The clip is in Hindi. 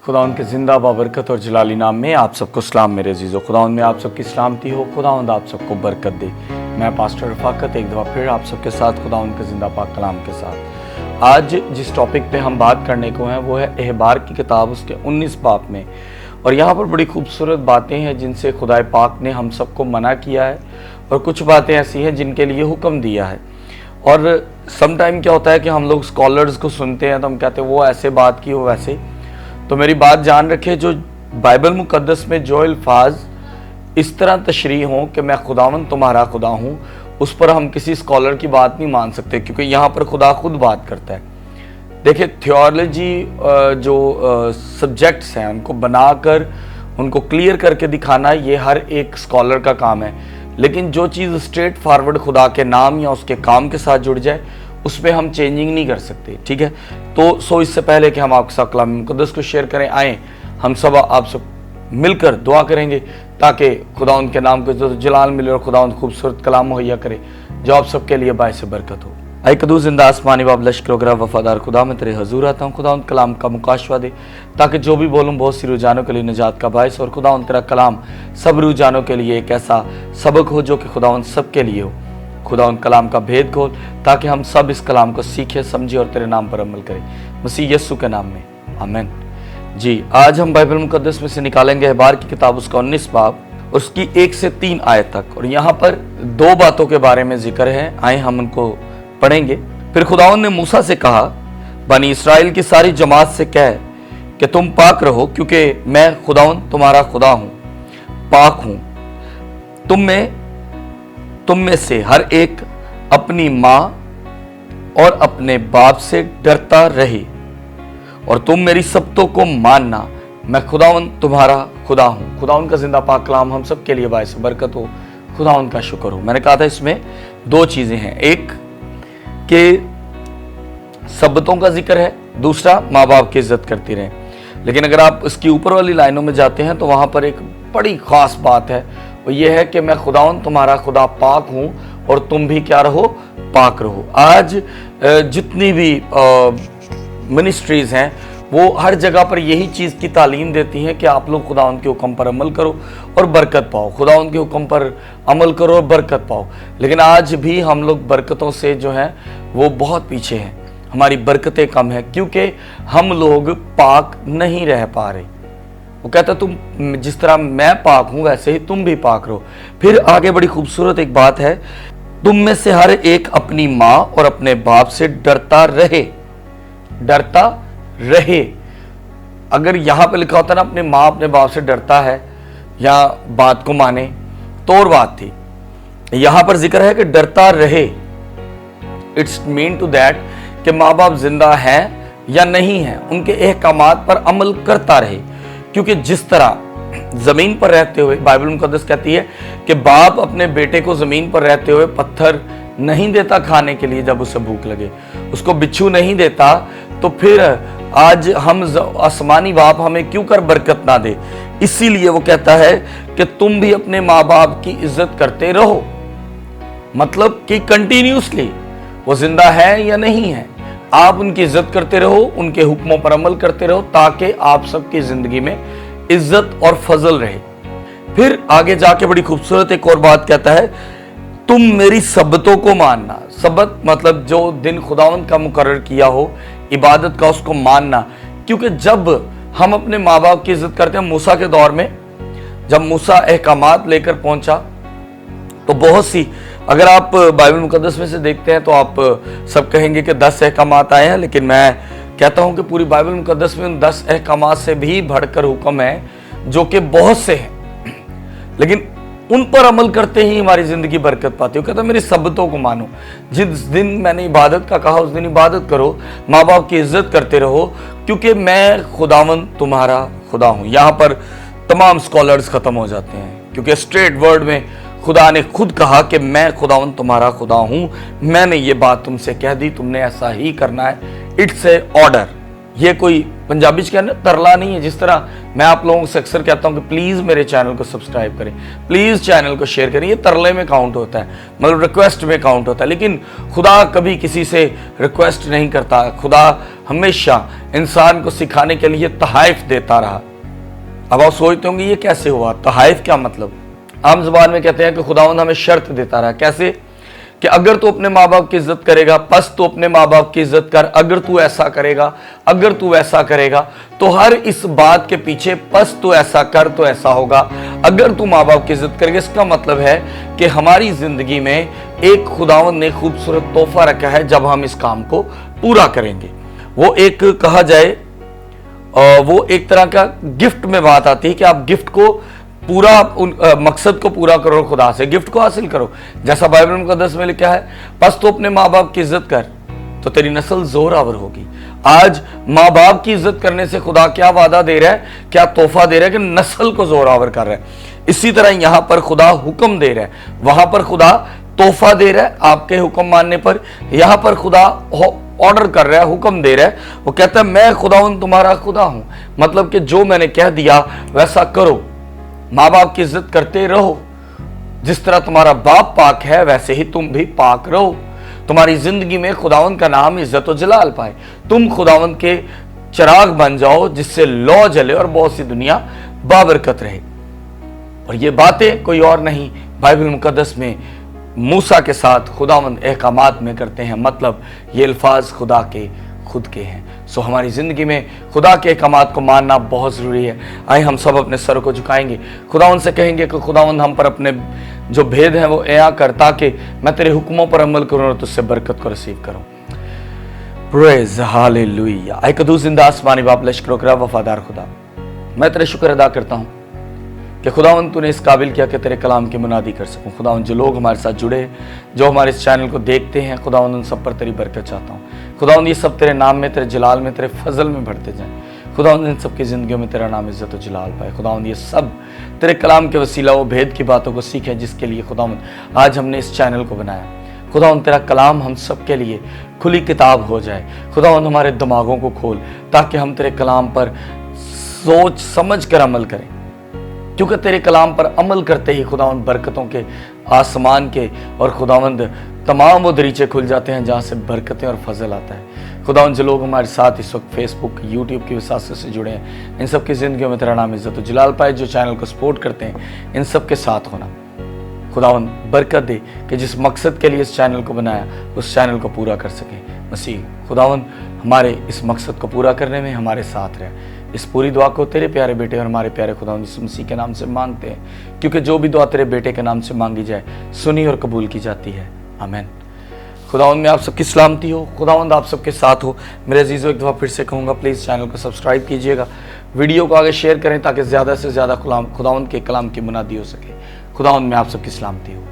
खुदावंद के ज़िंदा बाबरकत और जलाली नाम में आप सबको सलाम मेरे अजीज़ों। खुदावंद में आप सबकी सलामती हो, खुदावंद आप सबको बरकत दे। मैं पास्टर रफ़ाकत एक दफ़ा फिर आप सबके साथ खुदावंद के ज़िंदा पाक कलाम के साथ आज जिस टॉपिक पे हम बात करने को हैं वो है अहबार की किताब उसके 19 बाब में। और यहाँ पर बड़ी खूबसूरत बातें हैं जिनसे खुदाए पाक ने हम सबको मना किया है और कुछ बातें ऐसी हैं जिनके लिए हुक्म दिया है। और सम टाइम क्या होता है कि हम लोग स्कॉलर्स को सुनते हैं तो हम कहते हैं वो ऐसे बात की वो वैसे। तो मेरी बात जान रखे, जो बाइबल मुकद्दस में जो अल्फाज इस तरह तशरीह हों कि मैं खुदावंद तुम्हारा खुदा हूँ, उस पर हम किसी स्कॉलर की बात नहीं मान सकते, क्योंकि यहाँ पर खुदा खुद बात करता है। देखिए, थियोलॉजी जो सब्जेक्ट्स हैं उनको बनाकर उनको क्लियर करके दिखाना ये हर एक स्कॉलर का काम है, लेकिन जो चीज़ स्ट्रेट फॉरवर्ड खुदा के नाम या उसके काम के साथ जुड़ जाए उस पर हम चेंजिंग नहीं कर सकते। ठीक है, तो इससे पहले कि हम आपके साथ कलाम मुकद्दस को शेयर करें, आए हम सब आप सब मिलकर दुआ करेंगे ताकि खुदा उनके नाम को जलाल मिले और खुदा उन खूबसूरत कलाम मुहैया करे जो आप सबके लिए बायस बरकत हो। आई कदू जिंदा आसमानी बाब लश्कर वगैरह वफादार खुदा, मैं तेरे हजूर आता हूँ। खुदा उन कलाम का मुकाशवा दे ताकि जो भी बोलूँ बहुत सी रुझानों के लिए निजात का बायस, और खुदा उन तेरा कलाम सब रुझानों के लिए एक ऐसा सबक हो जो कि खुदा उन सब के लिए हो। खुदा उन कलाम का भेद खोल ताकि हम सब इस कलाम को सीखें, समझें और तेरे नाम पर अमल करें, मसीह यस्सु के नाम में, आमीन। जी, आज हम बाइबल मुकद्दस में से निकालेंगे अहबार की किताब उसका 19 बाब उसकी 1 से 3 आयत तक। और यहाँ पर 2 बातों के बारे में जिक्र है, आए हम उनको पढ़ेंगे। फिर खुदावंद ने मूसा से कहा, बनी इस्राएल की सारी जमात से कह कि तुम पाक रहो, क्योंकि मैं खुदावंद तुम्हारा खुदा हूँ, पाक हूँ। तुम में से हर एक अपनी माँ और अपने बाप से डरता रहे, और तुम मेरी शब्दों को मानना, मैं खुदावंद तुम्हारा खुदा हूँ। खुदावंद का जिंदा पाक कलाम हम सब के लिए बायस बरकत हो, खुदावंद का शुक्र हो। मैंने कहा था इसमें 2 चीज़ें हैं, एक के शब्दों का जिक्र है, दूसरा माँ बाप की इज्जत करती रहे। लेकिन अगर आप इसकी ऊपर वाली लाइनों में जाते हैं तो वहाँ पर एक बड़ी ख़ास बात है, वो ये है कि मैं खुदावंद तुम्हारा खुदा पाक हूँ और तुम भी क्या रहो, पाक रहो। आज जितनी भी मिनिस्ट्रीज़ हैं वो हर जगह पर यही चीज़ की तालीम देती हैं कि आप लोग खुदावंद के हुक्म पर अमल करो और बरकत पाओ, खुदावंद के हुक्म पर अमल करो और बरकत पाओ। लेकिन आज भी हम लोग बरकतों से जो हैं वो बहुत पीछे हैं, हमारी बरकतें कम हैं क्योंकि हम लोग पाक नहीं रह पा रहे। वो कहता तुम जिस तरह मैं पाक हूं वैसे ही तुम भी पाक रहो। फिर आगे बड़ी खूबसूरत एक बात है, तुम में से हर एक अपनी माँ और अपने बाप से डरता रहे। डरता रहे, अगर यहां पे लिखा होता ना अपने माँ अपने बाप से डरता है या बात को माने तो और बात थी। यहां पर जिक्र है कि डरता रहे। इट्स मीन टू दैट कि माँ बाप जिंदा है या नहीं है, उनके अहकामात पर अमल करता रहे। क्योंकि जिस तरह जमीन पर रहते हुए बाइबल मुकद्दस कहती है कि बाप अपने बेटे को जमीन पर रहते हुए पत्थर नहीं देता खाने के लिए जब उसे भूख लगे, उसको बिच्छू नहीं देता, तो फिर आज हम आसमानी बाप हमें क्यों कर बरकत ना दे। इसीलिए वो कहता है कि तुम भी अपने माँ बाप की इज्जत करते रहो, मतलब कि कंटिन्यूसली वो जिंदा है या नहीं है, आप उनकी इज्जत करते रहो, उनके हुक्मों पर अमल करते रहो ताकि आप सबकी जिंदगी में इज्जत और फजल रहे। फिर आगे जाके बड़ी खूबसूरत एक और बात कहता है, तुम मेरी सब्बतों को मानना। सब्बत मतलब जो दिन खुदावंद का मुकर्रर किया हो इबादत का, उसको मानना। क्योंकि जब हम अपने माँ बाप की इज्जत करते हैं, मूसा के दौर में जब मूसा अहकामात लेकर पहुंचा तो बहुत सी, अगर आप बाइबल मुकद्दस में से देखते हैं तो आप सब कहेंगे कि 10 अहकामात आए हैं, लेकिन मैं कहता हूं कि पूरी बाइबल मुकद्दस में उन 10 अहकामात से भी बढ़कर हुक्म है जो कि बहुत से हैं, लेकिन उन पर अमल करते ही हमारी जिंदगी बरकत पाती है। कहता मेरी शब्दों को मानो, जिस दिन मैंने इबादत का कहा उस दिन इबादत करो, माँ बाप की इज्जत करते रहो, क्योंकि मैं खुदावंद तुम्हारा खुदा हूँ। यहाँ पर तमाम स्कॉलर्स खत्म हो जाते हैं, क्योंकि स्ट्रेट वर्ड में खुदा ने खुद कहा कि मैं खुदावंद तुम्हारा खुदा हूँ, मैंने ये बात तुमसे कह दी, तुमने ऐसा ही करना है। इट्स ए ऑर्डर, ये कोई पंजाबी च कहना तरला नहीं है। जिस तरह मैं आप लोगों से अक्सर कहता हूं कि प्लीज मेरे चैनल को सब्सक्राइब करें, प्लीज चैनल को शेयर करें, ये तरले में काउंट होता है, मतलब रिक्वेस्ट में काउंट होता है। लेकिन खुदा कभी किसी से रिक्वेस्ट नहीं करता। खुदा हमेशा इंसान को सिखाने के लिए तहाइफ देता रहा। अब आप सोचते होंगे ये कैसे हुआ, तहाइफ क्या मतलब? आम जुबान में कहते हैं कि खुदावंद हमें शर्त देता रहा। कैसे? कि अगर तू अपने माँ बाप की इज्जत करेगा, बस तू अपने माँ बाप की इज्जत कर, अगर तू ऐसा करेगा, अगर तू वैसा करेगा, तो हर इस बात के पीछे बस तू ऐसा कर तो ऐसा होगा, अगर तू माँ बाप की इज्जत करेगा। इसका मतलब है कि हमारी जिंदगी में एक खुदावंद ने खूबसूरत तोहफा रखा है जब हम इस काम को पूरा करेंगे। वो एक कहा जाए वो एक तरह का गिफ्ट में बात आती है कि आप गिफ्ट को पूरा मकसद को पूरा करो, खुदा से गिफ्ट को हासिल करो। जैसा बाइबल मुकद्दस में लिखा है, बस तो अपने माँ बाप की इज्जत कर तो तेरी नस्ल जोरावर होगी। आज माँ बाप की इज्जत करने से खुदा क्या वादा दे रहा है, क्या तोहफा दे रहा है कि नस्ल को जोरावर कर रहा है। इसी तरह यहां पर खुदा हुक्म दे रहा है, वहां पर खुदा तोहफा दे रहा है आपके हुक्म मानने पर, यहां पर खुदा ऑर्डर कर रहा है, हुक्म दे रहा है। वो कहता है मैं खुदावंद तुम्हारा खुदा हूं, मतलब कि जो मैंने कह दिया वैसा करो, माँ बाप की इज्जत करते रहो। जिस तरह तुम्हारा बाप पाक है वैसे ही तुम भी पाक रहो। तुम्हारी जिंदगी में खुदावंद का नाम इज्जत और जलाल पाए, तुम खुदावंद के चिराग बन जाओ जिससे लौ जले और बहुत सी दुनिया बाबरकत रहे। और ये बातें कोई और नहीं, बाइबल मुकद्दस में मूसा के साथ खुदावंद अहकामात में करते हैं, मतलब ये अल्फाज खुदा के खुद के हैं। सो हमारी जिंदगी में खुदा के अहकामात को मानना बहुत जरूरी है। आए हम सब अपने सर को झुकाएंगे, खुदावंद से कहेंगे कि खुदावंद हम पर अपने जो भेद हैं वो ऐसा कर ताकि मैं तेरे हुक्मों पर अमल करूं और तुझसे बरकत को रिसीव करूं। Praise hallelujah. आए कदूस जिंदा आसमानी बाप लश्करों का वफादार खुदा, मैं तेरे शुक्र अदा करता हूं कि खुदावंद तूने इस काबिल किया कि तेरे कलाम की मुनादी कर सकूं। खुदावंद जो लोग हमारे साथ जुड़े, जो हमारे इस चैनल को देखते हैं, खुदावंद उन सब पर तेरी बरकत चाहता हूं। खुदावंद ये सब तेरे नाम में, तेरे जलाल में, तेरे फजल में बढ़ते जाएं। खुदावंद इन सबकी जिंदगियों में तेरा नाम इज्जत और जलाल पाए। खुदावंद ये सब तेरे कलाम के वसीला वो भेद की बातों को सीखें जिसके लिए खुदावंद आज हमने इस चैनल को बनाया। खुदावंद तेरा कलाम हम सब के लिए खुली किताब हो जाए। खुदावंद हमारे दिमागों को खोल ताकि हम तेरे कलाम पर सोच समझ कर अमल करें, क्योंकि तेरे कलाम पर अमल करते ही खुदावंद बरकतों के आसमान के और खुदावंद तमाम वो दरीचे खुल जाते हैं जहाँ से बरकतें और फजल आता है। खुदावंद जो लोग हमारे साथ इस वक्त फेसबुक यूट्यूब की वसात से जुड़े हैं, इन सब की ज़िंदगियों में तेरा नाम इज्जत और जलाल पाए। जो चैनल को सपोर्ट करते हैं इन सब के साथ होना, खुदावंद बरकत दे कि जिस मकसद के लिए इस चैनल को बनाया उस चैनल को पूरा कर सके। मसीह खुदावंद हमारे इस मकसद को पूरा करने में हमारे साथ रहे। इस पूरी दुआ को तेरे प्यारे बेटे और हमारे प्यारे खुदावंद यीशु मसीह के नाम से मांगते हैं, क्योंकि जो भी दुआ तेरे बेटे के नाम से मांगी जाए सुनी और कबूल की जाती है। आमीन। खुदावंद में आप सबकी सलामती हो, खुदावंद आप सबके साथ हो। मेरे अजीज़ों एक दफ़ा फिर से कहूँगा, प्लीज़ चैनल को सब्सक्राइब कीजिएगा, वीडियो को आगे शेयर करें ताकि ज़्यादा से ज़्यादा खुदावंद के कलाम की मुनादी हो सके। खुदावंद में आप सबकी सलामती हो।